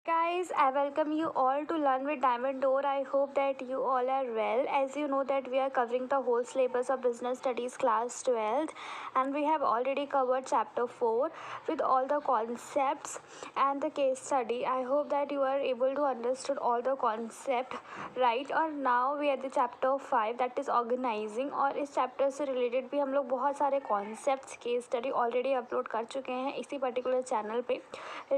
Guys, I welcome you all to Learn with Diamond Door. I hope that you all are well. As you know that we are covering the whole syllabus of Business Studies class 12th, and we have already covered chapter 4 with all the concepts and the case study. I hope that you are able to understood all the concept right. और now we are the chapter 5 that is organizing, और इस chapter से related भी हम लोग बहुत सारे concepts case study already upload कर चुके हैं इसी particular channel पे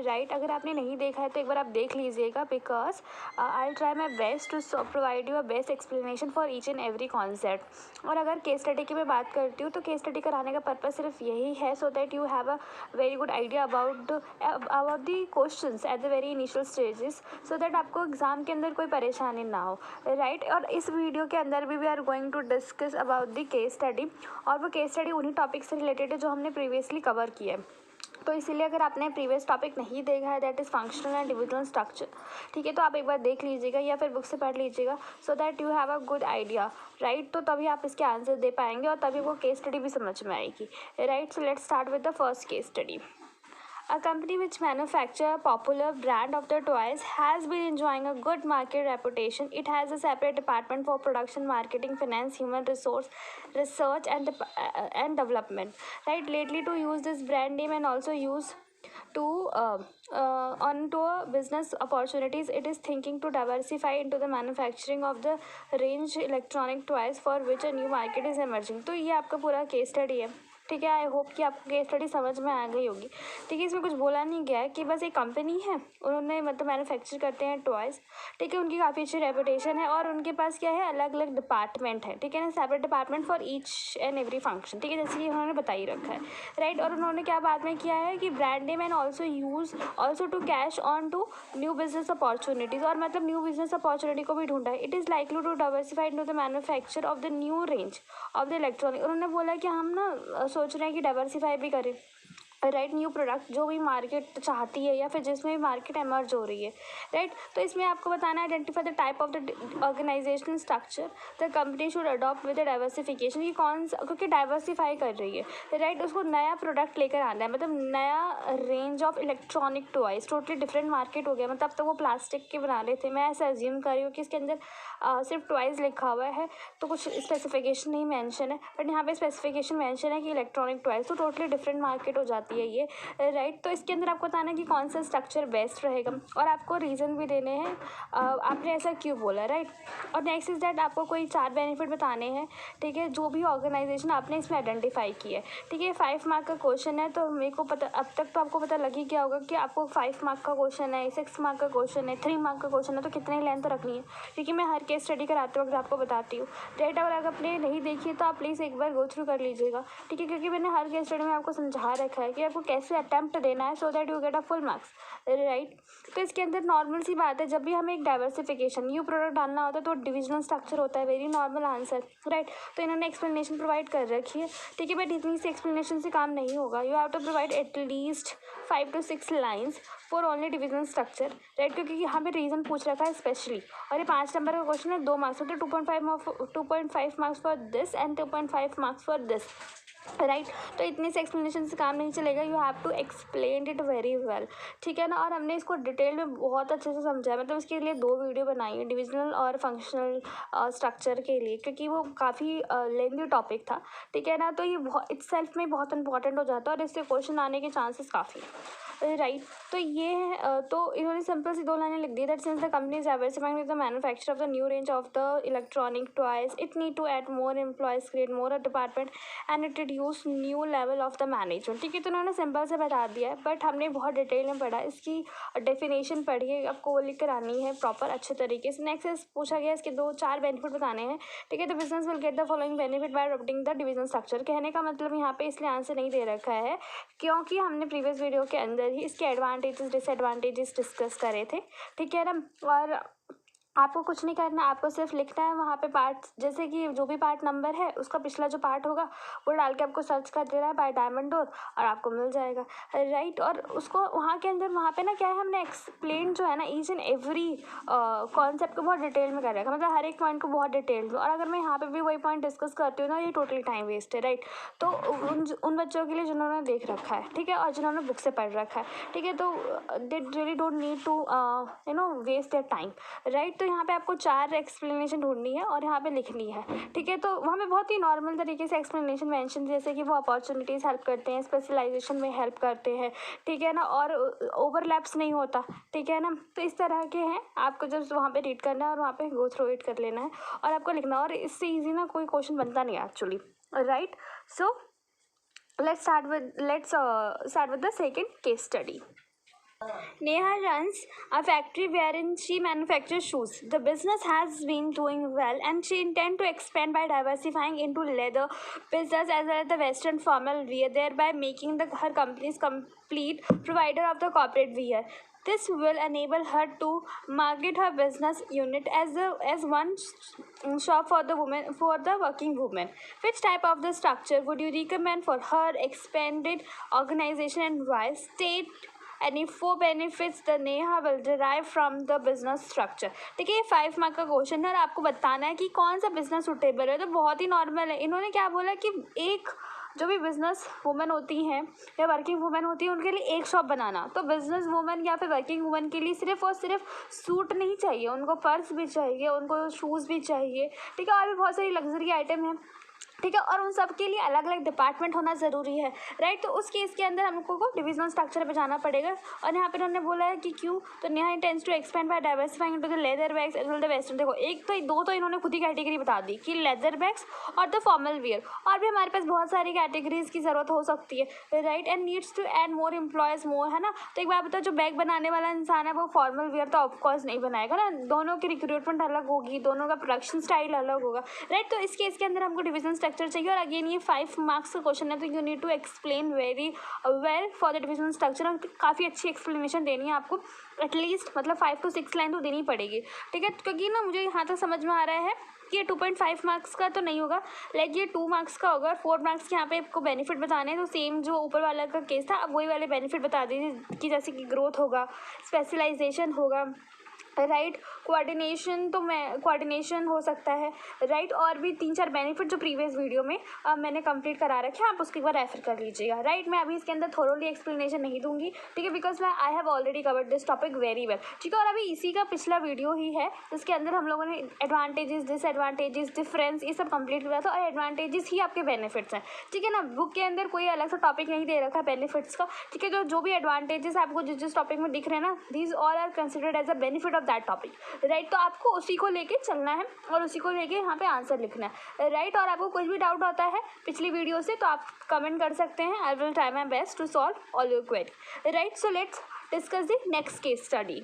राइट। अगर आपने नहीं देखा है तो एक बार आप देख लीजिएगा, because I try my best to provide you a best explanation for each and every concept. और अगर केस स्टडी की मैं बात करती हूँ तो केस स्टडी कराने का पर्पज सिर्फ यही है so that you have a very good idea about the questions at the very initial stages, so that आपको एग्जाम के अंदर कोई परेशानी ना हो राइट। और इस वीडियो के अंदर भी we are going to discuss about the case study, और वो केस स्टडी उन्हीं टॉपिक से रिलेटेड है जो हमने प्रीवियसली कवर किया है। तो इसीलिए अगर आपने प्रीवियस टॉपिक नहीं देखा है that is functional and divisional structure, ठीक है, तो आप एक बार देख लीजिएगा या फिर बुक से पढ़ लीजिएगा so that you have a good idea right. तो तभी आप इसके आंसर दे पाएंगे और तभी वो केस स्टडी भी समझ में आएगी right. So let's start with the first case study. A company which manufactures a popular brand of the toys has been enjoying a good market reputation. It has a separate department for production, marketing, finance, human resource, research, and development. Right? Lately, to use this brand name and also use to onto a business opportunities, it is thinking to diversify into the manufacturing of the range electronic toys for which a new market is emerging. तो ये आपका पूरा case study है, ठीक है। I hope कि आपको case study समझ में आ गई होगी, ठीक है। इसमें कुछ बोला नहीं गया है कि बस एक कंपनी है, उन्होंने मतलब मैन्युफैक्चर करते हैं टॉयज़, ठीक है, उनकी काफ़ी अच्छी रेपुटेशन है और उनके पास क्या है, अलग अलग डिपार्टमेंट है, ठीक है ना, separate department for each and every function, ठीक है, जैसे कि उन्होंने बता ही रखा है राइट। और उन्होंने क्या बाद में किया है कि brand name and also to cash on to new business opportunities, और मतलब न्यू बिजनेस अपॉर्चुनिटी को भी ढूंढा है। It is likely to diversify into the manufacture of the new range of the electronic. उन्होंने बोला कि हम ना सोच रहे हैं कि डाइवर्सिफाई भी करें राइट, न्यू प्रोडक्ट जो भी मार्केट चाहती है या फिर जिसमें भी मार्केट एमर्ज हो रही है राइट। तो इसमें आपको बताना है identify the type of the organizational structure the company should adopt with the diversification, कि कौन सा, क्योंकि डाइवर्सिफाई कर रही है राइट, उसको नया प्रोडक्ट लेकर आना है, मतलब नया range of electronic toys, totally different market हो गया। मतलब अब तक वो प्लास्टिक के बना रहे थे, मैं ऐसा अज्यूम कर रही हूँ कि इसके अंदर सिर्फ टॉयज़ लिखा हुआ है तो कुछ स्पेसिफिकेशन नहीं मेंशन है, बट यहाँ पे स्पेसिफिकेशन मेंशन है कि इलेक्ट्रॉनिक टॉयज़, तो टोटली डिफरेंट मार्केट हो जाती है ये राइट। तो इसके अंदर आपको बताना है कि कौन सा स्ट्रक्चर बेस्ट रहेगा और आपको रीज़न भी देने हैं आपने ऐसा क्यों बोला राइट। और नेक्स्ट इज़ दैट आपको कोई 4 बेनिफिट बताने हैं, ठीक है, जो भी ऑर्गेनाइजेशन आपने इसमें आइडेंटिफाई की है, ठीक है। 5 मार्क का क्वेश्चन है, तो मेरे को पता, अब तक तो आपको पता लग ही गया होगा कि आपको 5 मार्क का क्वेश्चन है, 6 मार्क का क्वेश्चन है, 3 मार्क का क्वेश्चन है, तो कितनी लेंथ रखनी है, क्योंकि मैं हर केस स्टडी कराते वक्त आपको बताती हूँ राइट। और अगर आपने नहीं देखी तो आप प्लीज़ एक बार गो थ्रू कर लीजिएगा, ठीक है, क्योंकि मैंने हर केस स्टडी में आपको समझा रखा है कि आपको कैसे अटैम्प्ट देना है so that you get a full marks right. तो इसके अंदर नॉर्मल सी बात है, जब भी हमें एक डाइवर्सिफिकेशन न्यू प्रोडक्ट डालना होता है तो डिविजनल स्ट्रक्चर होता है, वेरी नॉर्मल आंसर राइट। तो इन्होंने एक्सप्लेनेशन प्रोवाइड कर रखी है, ठीक है, बट इतनी सी एक्सप्लेनेशन से काम नहीं होगा, you have to provide at least 5 to 6 lines for only divisional structure right, क्योंकि यहाँ पे रीज़न पूछ रखा है स्पेशली, और ये 5 नंबर का क्वेश्चन है, 2 मार्क्स, तो 2.5 marks for this and 2.5 marks for this right. तो इतने से एक्सप्लेनेशन से काम नहीं चलेगा, you have to explain it very well, ठीक है ना। और हमने इसको डिटेल में बहुत अच्छे से समझा है, मतलब इसके लिए 2 वीडियो बनाई है, डिविजनल और फंक्शनल स्ट्रक्चर के लिए, क्योंकि वो काफ़ी लेंथी टॉपिक था, ठीक है ना। तो ये बहुत इट्सेल्फ में बहुत इंपॉर्टेंट हो जाता है और इससे क्वेश्चन आने के चांसेस काफ़ी राइट। तो ये है, तो इन्होंने सिंपल सी 2 लाइनें लिख दी that since the company is diversifying with the manufacture of the new range of the electronic toys, it need to add more employees, create more department and it reduce new level of the management, ठीक है। तो उन्होंने simple से बता दिया है, but हमने बहुत डिटेल में पढ़ा, इसकी डेफिनेशन पढ़िए, आपको वो लिख कर आनी है प्रॉपर अच्छे तरीके से। नेक्स्ट पूछा गया इसके 2-4 बेनिफिट बताने हैं, ठीक है। The business will get the following benefit by adopting the division structure, कहने का मतलब यहाँ पे इसलिए आंसर नहीं दे रखा है क्योंकि हमने प्रीवियस वीडियो के अंदर ही इसके एडवांटेजेस डिसएडवांटेजेस डिस्कस करे थे, ठीक है ना। और आपको कुछ नहीं करना, आपको सिर्फ लिखना है वहाँ पे पार्ट, जैसे कि जो भी पार्ट नंबर है उसका पिछला जो पार्ट होगा वो डाल के आपको सर्च कर देना है बाय डायमंड डोर और आपको मिल जाएगा, राइट। और उसको वहाँ के अंदर वहाँ पे ना क्या है, हमने एक्सप्लेन जो है ना ईच एंड एवरी कॉन्सेप्ट को बहुत डिटेल में कर रखा है, मतलब हर एक पॉइंट को बहुत डिटेल में। और अगर मैं यहाँ पे भी वही पॉइंट डिस्कस करती हूँ ना, ये टोटली टाइम वेस्ट है, राइट। तो उन बच्चों के लिए जिन्होंने देख रखा है, ठीक है, और जिन्होंने बुक से पढ़ रखा है, ठीक है, तो they really don't need to waste their time, right. तो यहाँ पे आपको 4 एक्सप्लेनेशन ढूंढनी है और यहाँ पे लिखनी है, ठीक है। तो वहाँ पे बहुत ही नॉर्मल तरीके से एक्सप्लेनेशन मेंशन, जैसे कि वो अपॉर्चुनिटीज़ हेल्प करते हैं, स्पेशलाइजेशन में हेल्प करते हैं, ठीक है ना, और ओवरलैप्स नहीं होता, ठीक है ना। तो इस तरह के हैं, आपको जस्ट वहाँ पे रीड करना है और वहाँ पे गो थ्रू इट कर लेना है और आपको लिखना है, और इससे ईजी ना कोई क्वेश्चन बनता नहीं है actually, right. So let's start with the second case study. Neha runs a factory wherein she manufactures shoes. The business has been doing well and she intends to expand by diversifying into leather business as well as the western formal wear, thereby making her company's complete provider of the corporate wear. This will enable her to market her business unit as one shop for the working woman. Which type of the structure would you recommend for her expanded organization and why? State any 4 benefits the Neha will derive from the business structure. ठीक है, ये 5 mark का question है और आपको बताना है कि कौन सा बिजनेस सुटेबल है। तो बहुत ही नॉर्मल है, इन्होंने क्या बोला कि एक जो भी बिजनेस वुमेन होती हैं या वर्किंग वुमेन होती है उनके लिए एक शॉप बनाना। तो बिजनेस वुमेन या फिर वर्किंग वुमेन के लिए सिर्फ और सिर्फ सूट नहीं चाहिए, उनको पर्स भी चाहिए, उनको शूज़ भी चाहिए, ठीक है, और भी बहुत सारी लग्जरी आइटम हैं, ठीक है, और उन सब के लिए अलग अलग डिपार्टमेंट होना ज़रूरी है, राइट। तो उस केस के अंदर हमको को डिविजनल स्ट्रक्चर पे जाना पड़ेगा और यहाँ पे उन्होंने बोला है कि क्यों, तो Neha intends to expand by diversifying into the leather bags as well the western. देखो एक तो दो तो इन्होंने खुद ही कैटेगरी बता दी कि लेदर बैग्स और द फॉर्मल वियर, और भी हमारे पास बहुत सारी कैटेगरीज की ज़रूरत हो सकती है, right. And needs to add more employees more, है ना। तो एक बात बताओ, जो बैग बनाने वाला इंसान है वो फॉर्मल वियर तो ऑफकोर्स नहीं बनाएगा ना, दोनों की रिक्रूटमेंट अलग होगी, दोनों का प्रोडक्शन स्टाइल अलग होगा, राइट। तो इस केस के अंदर हमको डिविजन स्ट्रक्चर चाहिए और अगेन ये 5 मार्क्स का क्वेश्चन है, तो you need to explain very well for the division structure. काफ़ी अच्छी एक्सप्लेनेशन देनी है आपको, एटलीस्ट मतलब 5 to 6 लाइन तो देनी पड़ेगी, ठीक है। क्योंकि ना मुझे यहाँ तक समझ में आ रहा है कि ये 2.5 मार्क्स का तो नहीं होगा, लाइक ये 2 मार्क्स का होगा। 4 मार्क्स के यहाँ पे आपको बेनिफिट बताने हैं, तो सेम जो ऊपर वाला का केस था अब वही वाले बेनिफिट बता दीजिए कि जैसे कि ग्रोथ होगा, स्पेशलाइजेशन होगा, राइट, कोऑर्डिनेशन, तो मैं कोऑर्डिनेशन हो सकता है, राइट, और भी 3-4 बेनिफिट जो प्रीवियस वीडियो में मैंने कंप्लीट करा रखे हैं, आप उसके एक बार रेफर कर लीजिएगा, राइट। मैं अभी इसके अंदर थोरोली एक्सप्लेनेशन नहीं दूंगी, ठीक है, बिकॉज मैं I have already covered this topic very well, ठीक है। और अभी इसी का पिछला वीडियो ही है जिसके अंदर हम लोगों ने एडवांटेजेस, डिसएडवांटेजेस, डिफरेंस ये सब कंप्लीट किया था, और एडवांटेजेस ही आपके बेनिफिट्स हैं, ठीक है ना। बुक के अंदर कोई अलग सा टॉपिक नहीं दे रखा है बेनिफिट्स का, ठीक है। जो भी एडवांटेजेस आपको जिस टॉपिक में दिख रहे हैं ना, these all are considered as a benefit of that topic, right. तो आपको उसी को लेके चलना है और उसी को लेके यहाँ पे आंसर लिखना है, राइट। और आपको कुछ भी डाउट होता है पिछली वीडियो से तो आप कमेंट कर सकते हैं, I will try my best to solve all your query, right. So let's discuss the next case study.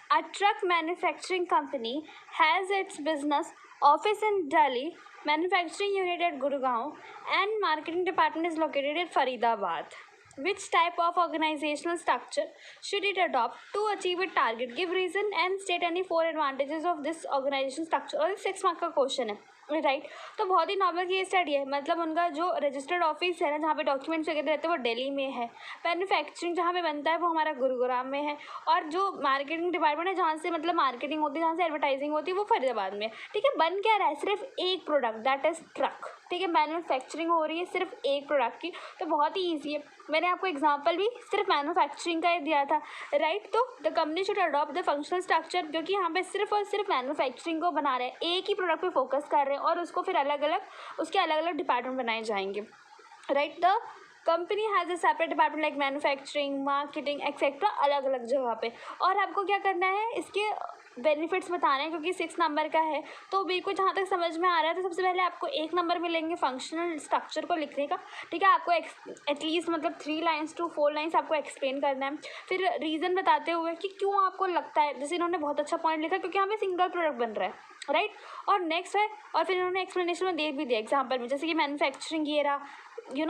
A truck manufacturing company has its business office in Delhi, manufacturing unit at Gurgaon, and marketing department is located at Faridabad. Which type of organizational structure should it adopt to achieve its target? Give reason and state any 4 advantages of this organization structure. और 6 mark का question है, right. तो बहुत ही normal case study है, मतलब उनका जो registered office है ना जहाँ पे डॉक्यूमेंट्स वगैरह रहते हैं वो दिल्ली में है, मैन्युफैक्चरिंग जहाँ पे बनता है वो हमारा गुरुग्राम में है, और जो मार्केटिंग डिपार्टमेंट है जहाँ से मतलब मार्केटिंग होती है, जहाँ से एडवर्टाइजिंग होती है वो फरीदाबाद में, ठीक है। बन क्या रहा है, सिर्फ एक प्रोडक्ट, दैट इज ट्रक, ठीक है। मैन्युफैक्चरिंग हो रही है सिर्फ एक प्रोडक्ट की, तो बहुत ही ईजी है। मैंने आपको एग्जांपल भी सिर्फ मैन्युफैक्चरिंग का ही दिया था, राइट। तो the company should adopt the functional structure, क्योंकि यहाँ पे सिर्फ और सिर्फ मैन्युफैक्चरिंग को बना रहे हैं, एक ही प्रोडक्ट पे फोकस कर रहे हैं और उसको फिर अलग अलग उसके अलग अलग डिपार्टमेंट बनाए जाएंगे, right. The company has a separate department like manufacturing, marketing etcetera, अलग अलग जगह पे। और आपको क्या करना है, इसके बेनिफिट्स बताने हैं, क्योंकि 6 नंबर का है तो मेरे को जहाँ तक समझ में आ रहा है तो सबसे पहले आपको 1 नंबर मिलेंगे फंक्शनल स्ट्रक्चर को लिखने का, ठीक है। आपको एटलीस्ट मतलब 3 लाइन्स to 4 लाइन्स आपको एक्सप्लेन करना है, फिर रीज़न बताते हुए कि क्यों आपको लगता है, जैसे इन्होंने बहुत अच्छा पॉइंट लिखा क्योंकि यहाँ पे सिंगल प्रोडक्ट बन रहा है, राइट। और नेक्स्ट है, और फिर इन्होंने एक्सप्लेनेशन में दे भी दिया एग्जाम्पल में, जैसे कि मैन्युफैक्चरिंग ये रहा,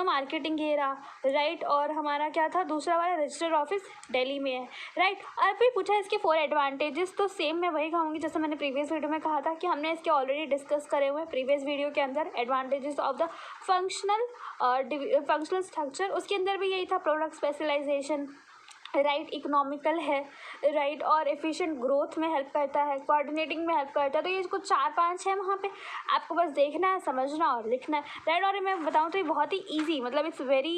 मार्केटिंग घेरा, राइट। और हमारा क्या था दूसरा वाला, रजिस्टर ऑफिस दिल्ली में है, राइट। और फिर पूछा इसके 4 एडवांटेजेस, तो सेम मैं वही कहूँगी जैसे मैंने प्रीवियस वीडियो में कहा था कि हमने इसके ऑलरेडी डिस्कस करे हुए हैं प्रीवियस वीडियो के अंदर, advantages of the functional structure. उसके अंदर भी यही था, प्रोडक्ट स्पेशलाइजेशन, राइट, इकोनॉमिकल है, राइट, और एफिशिएंट ग्रोथ में हेल्प करता है, कोऑर्डिनेटिंग में हेल्प करता है। तो ये कुछ 4-5 है वहाँ पे, आपको बस देखना है, समझना और लिखना है, राइट। और मैं बताऊँ तो ये बहुत ही ईजी, मतलब it's very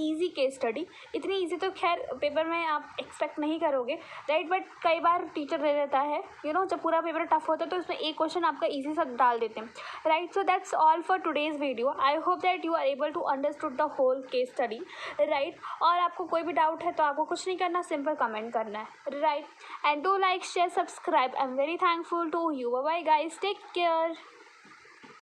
easy case study. इतनी ईजी तो खैर पेपर में आप एक्सपेक्ट नहीं करोगे, राइट, बट कई बार टीचर दे देता है, जब पूरा पेपर टफ होता है तो उसमें एक क्वेश्चन आपका ईजी सा डाल देते हैं, right. So that's all for today's video. I hope that you are able to understood the whole case study, right. और आपको कोई भी डाउट है तो आपको कुछ नहीं करना, सिंपल कमेंट करना है, right. And do like, share, subscribe. I am very thankful to you. Bye bye guys, take care.